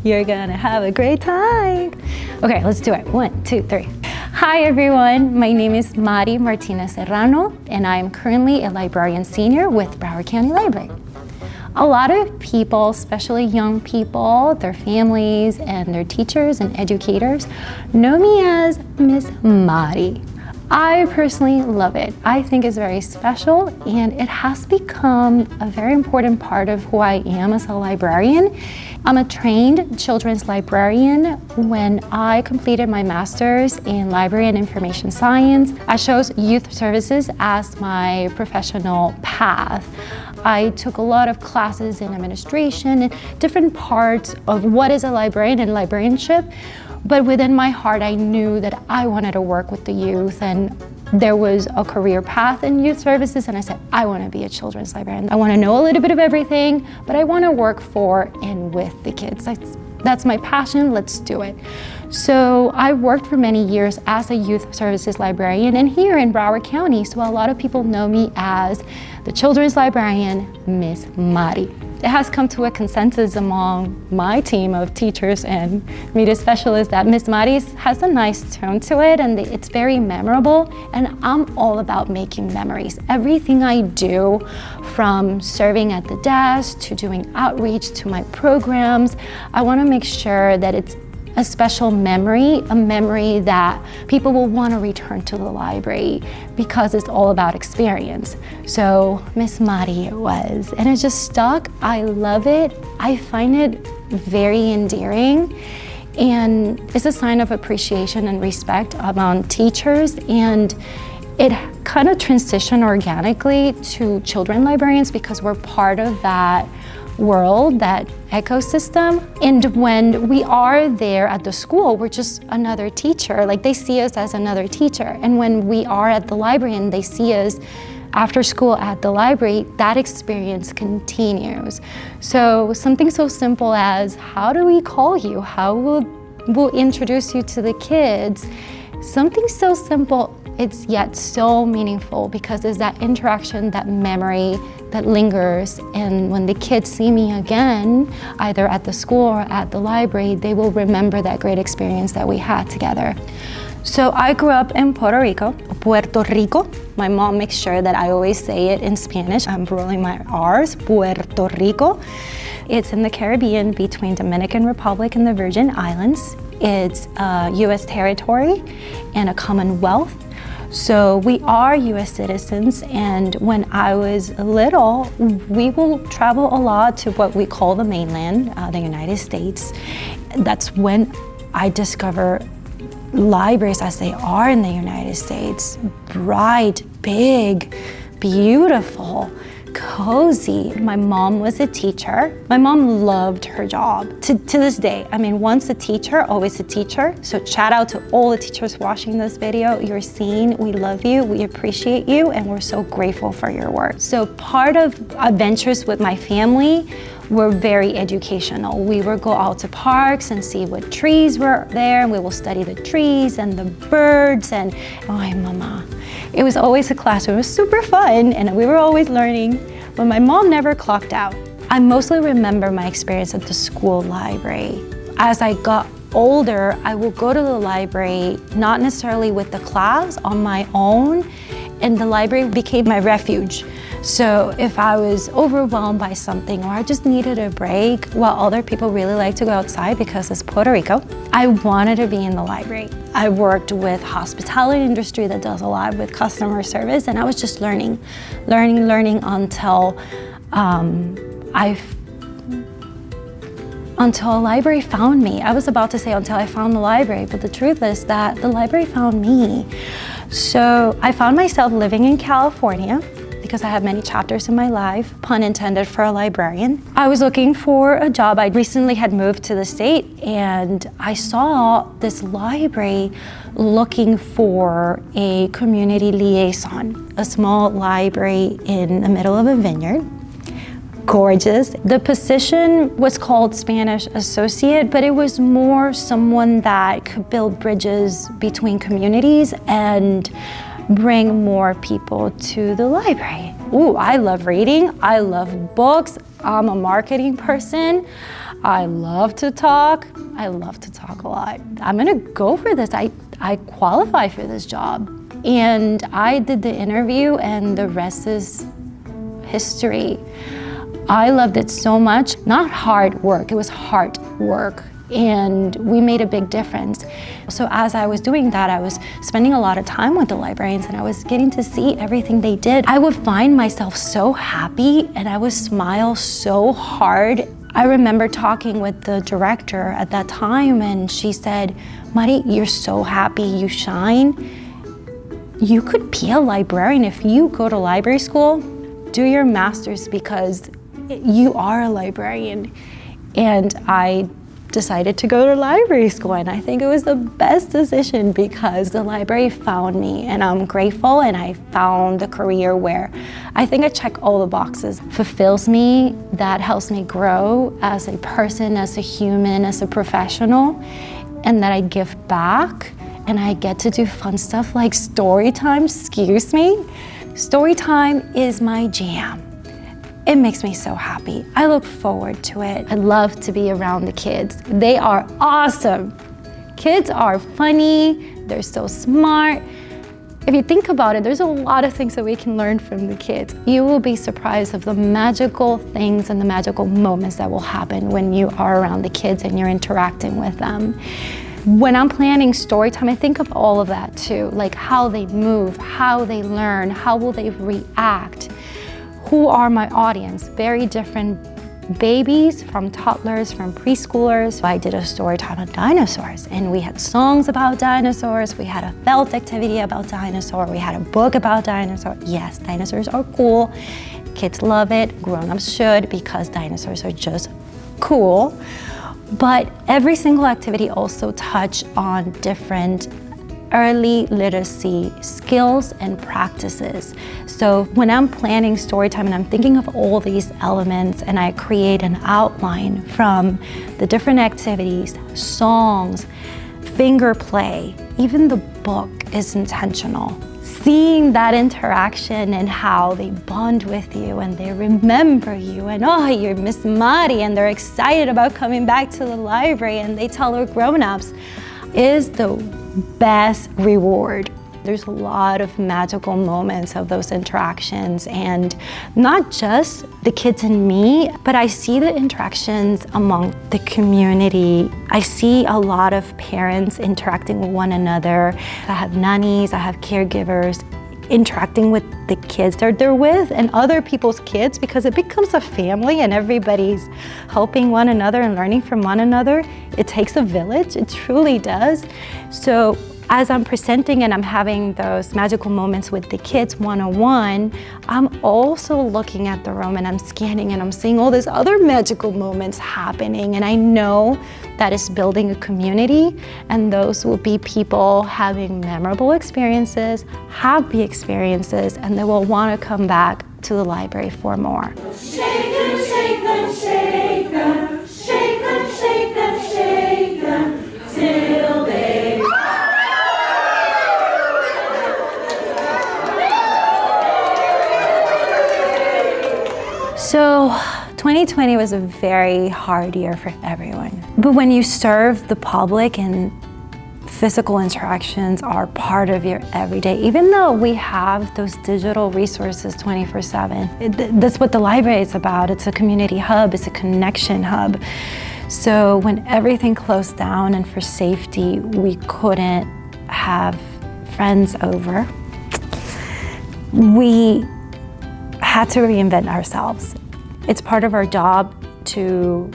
You're gonna have a great time. Okay, let's do it. 1, 2, 3. Hi everyone, my name is Marti Martinez Serrano, and I am currently a librarian senior with Broward County Library. A lot of people, especially young people, their families and their teachers and educators, know me as Miss Marti. I personally love it. I think it's very special, and it has become a very important part of who I am as a librarian. I'm a trained children's librarian. When I completed my master's in library and information science, I chose youth services as my professional path. I took a lot of classes in administration and different parts of what is a librarian and librarianship. But within my heart, I knew that I wanted to work with the youth, and there was a career path in youth services, and I said, I want to be a children's librarian. I want to know a little bit of everything, but I want to work for and with the kids. That's my passion, let's do it. So I worked for many years as a youth services librarian, and here in Broward County, so a lot of people know me as the children's librarian, Miss Marti. It has come to a consensus among my team of teachers and media specialists that Miss Marti has a nice tone to it, and it's very memorable, and I'm all about making memories. Everything I do, from serving at the desk to doing outreach to my programs, I want to make sure that it's a special memory, a memory that people will want to return to the library because it's all about experience. So Miss Marti it was, and it just stuck. I love it. I find it very endearing, and it's a sign of appreciation and respect among teachers, and it kind of transitioned organically to children librarians because we're part of that world, that ecosystem. And when we are there at the school, we're just another teacher. Like, they see us as another teacher. And when we are at the library and they see us after school at the library, that experience continues. So something so simple as, how do we call you? How we'll introduce you to the kids? Something so simple, it's yet so meaningful because it's that interaction, that memory that lingers. And when the kids see me again, either at the school or at the library, they will remember that great experience that we had together. So I grew up in Puerto Rico. My mom makes sure that I always say it in Spanish. I'm rolling my R's, Puerto Rico. It's in the Caribbean between Dominican Republic and the Virgin Islands. It's a U.S. territory and a Commonwealth. So we are U.S. citizens, and when I was little, we will travel a lot to what we call the mainland, the United States. That's when I discover libraries as they are in the United States. Bright, big, beautiful, cozy. My mom was a teacher. My mom loved her job. To this day, I mean, once a teacher, always a teacher. So shout out to all the teachers watching this video. You're seen, we love you, we appreciate you, and we're so grateful for your work. So part of adventures with my family were very educational. We would go out to parks and see what trees were there, and we will study the trees and the birds, and ay mama. It was always a classroom. It was super fun, and we were always learning, but my mom never clocked out. I mostly remember my experience at the school library. As I got older, I would go to the library, not necessarily with the class, on my own, and the library became my refuge. So if I was overwhelmed by something or I just needed a break, while other people really like to go outside because it's Puerto Rico, I wanted to be in the library. I worked with hospitality industry that does a lot with customer service, and I was just learning until until a library found me. I was about to say until I found the library, but the truth is that the library found me. So I found myself living in California because I have many chapters in my life, pun intended for a librarian. I was looking for a job. I recently had moved to the state, and I saw this library looking for a community liaison, a small library in the middle of a vineyard. Gorgeous. The position was called Spanish associate, but it was more someone that could build bridges between communities and bring more people to the library. Ooh, I love reading. I love books. I'm a marketing person. I love to talk. I love to talk a lot. I'm gonna go for this. I qualify for this job. And I did the interview and the rest is history. I loved it so much. Not hard work, it was hard work. And we made a big difference. So as I was doing that, I was spending a lot of time with the librarians and I was getting to see everything they did. I would find myself so happy and I would smile so hard. I remember talking with the director at that time and she said, Marti, you're so happy, you shine. You could be a librarian if you go to library school, do your master's because you are a librarian. And I decided to go to library school and I think it was the best decision because the library found me and I'm grateful and I found a career where I think I check all the boxes. Fulfills me, that helps me grow as a person, as a human, as a professional, and that I give back and I get to do fun stuff like story time, excuse me. Story time is my jam. It makes me so happy. I look forward to it. I love to be around the kids. They are awesome. Kids are funny, they're so smart. If you think about it, there's a lot of things that we can learn from the kids. You will be surprised of the magical things and the magical moments that will happen when you are around the kids and you're interacting with them. When I'm planning story time, I think of all of that too, like how they move, how they learn, how will they react. Who are my audience? Very different babies, from toddlers, from preschoolers. I did a story time on dinosaurs and we had songs about dinosaurs. We had a felt activity about dinosaurs. We had a book about dinosaurs. Yes, dinosaurs are cool. Kids love it. Grown-ups should because dinosaurs are just cool. But every single activity also touch on different early literacy skills and practices. So when I'm planning story time and I'm thinking of all these elements and I create an outline from the different activities, songs, finger play, even the book is intentional. Seeing that interaction and how they bond with you and they remember you and oh, you're Miss Marti and they're excited about coming back to the library and they tell their grown-ups is the best reward. There's a lot of magical moments of those interactions and not just the kids and me, but I see the interactions among the community. I see a lot of parents interacting with one another. I have nannies, I have caregivers interacting with the kids they're with and other people's kids because it becomes a family and everybody's helping one another and learning from one another. It takes a village, it truly does. So as I'm presenting and I'm having those magical moments with the kids one-on-one, I'm also looking at the room and I'm scanning and I'm seeing all these other magical moments happening and I know that is building a community and those will be people having memorable experiences, happy experiences, and they will want to come back to the library for more. Shake them, shake them, shake them, shake them, shake them, shake them, till they So 2020 was a very hard year for everyone. But when you serve the public and physical interactions are part of your everyday, even though we have those digital resources 24/7, that's what the library is about. It's a community hub, it's a connection hub. So when everything closed down and for safety, we couldn't have friends over, we had to reinvent ourselves. It's part of our job to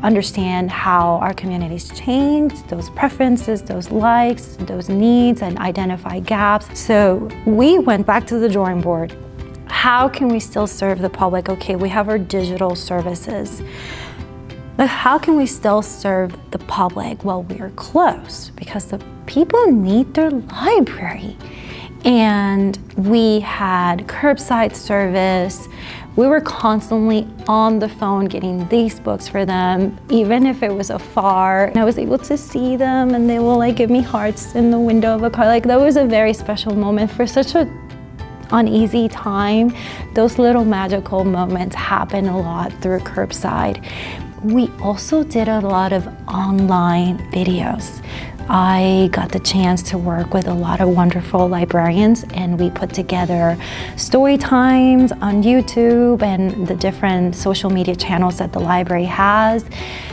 understand how our communities change, those preferences, those likes, those needs, and identify gaps. So we went back to the drawing board. How can we still serve the public? Okay, we have our digital services, but how can we still serve the public while we're closed? Because the people need their library. And we had curbside service. We were constantly on the phone getting these books for them, even if it was afar. And I was able to see them and they will like give me hearts in the window of a car. Like that was a very special moment for such a uneasy time. Those little magical moments happen a lot through curbside. we also did a lot of online videos. I got the chance to work with a lot of wonderful librarians, and we put together story times on YouTube and the different social media channels that the library has.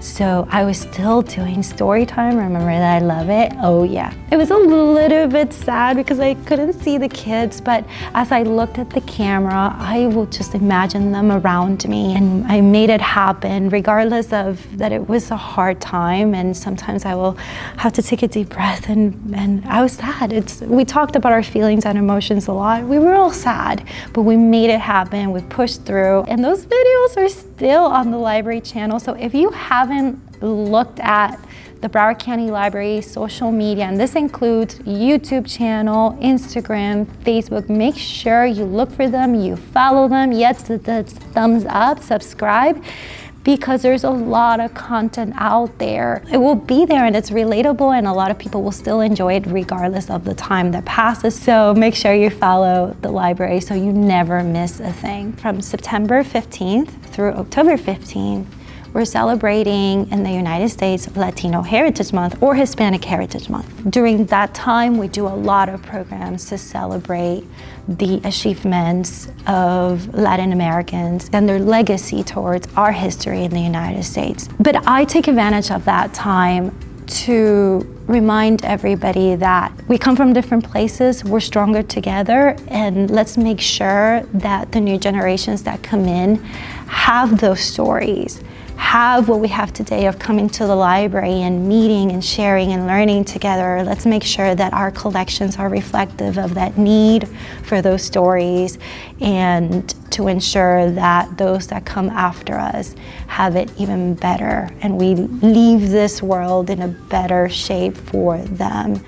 So I was still doing story time. Remember that I love it? Oh yeah. It was a little bit sad because I couldn't see the kids, but as I looked at the camera, I would just imagine them around me, and I made it happen regardless of that it was a hard time, and sometimes I will have to take a deep breath, and I was sad. We talked about our feelings and emotions a lot. We were all sad, but we made it happen. We pushed through, and those videos are still on the library channel. So if you haven't looked at the Broward County Library social media, and this includes YouTube channel, Instagram, Facebook, make sure you look for them, you follow them, yes, the thumbs up, subscribe, because there's a lot of content out there. It will be there and it's relatable, and a lot of people will still enjoy it regardless of the time that passes. So make sure you follow the library so you never miss a thing. From September 15th through October 15th, we're celebrating in the United States Latino Heritage Month or Hispanic Heritage Month. During that time, we do a lot of programs to celebrate the achievements of Latin Americans and their legacy towards our history in the United States. But I take advantage of that time to remind everybody that we come from different places, we're stronger together, and let's make sure that the new generations that come in have those stories, have what we have today of coming to the library and meeting and sharing and learning together. Let's make sure that our collections are reflective of that need for those stories, and to ensure that those that come after us have it even better, and we leave this world in a better shape for them.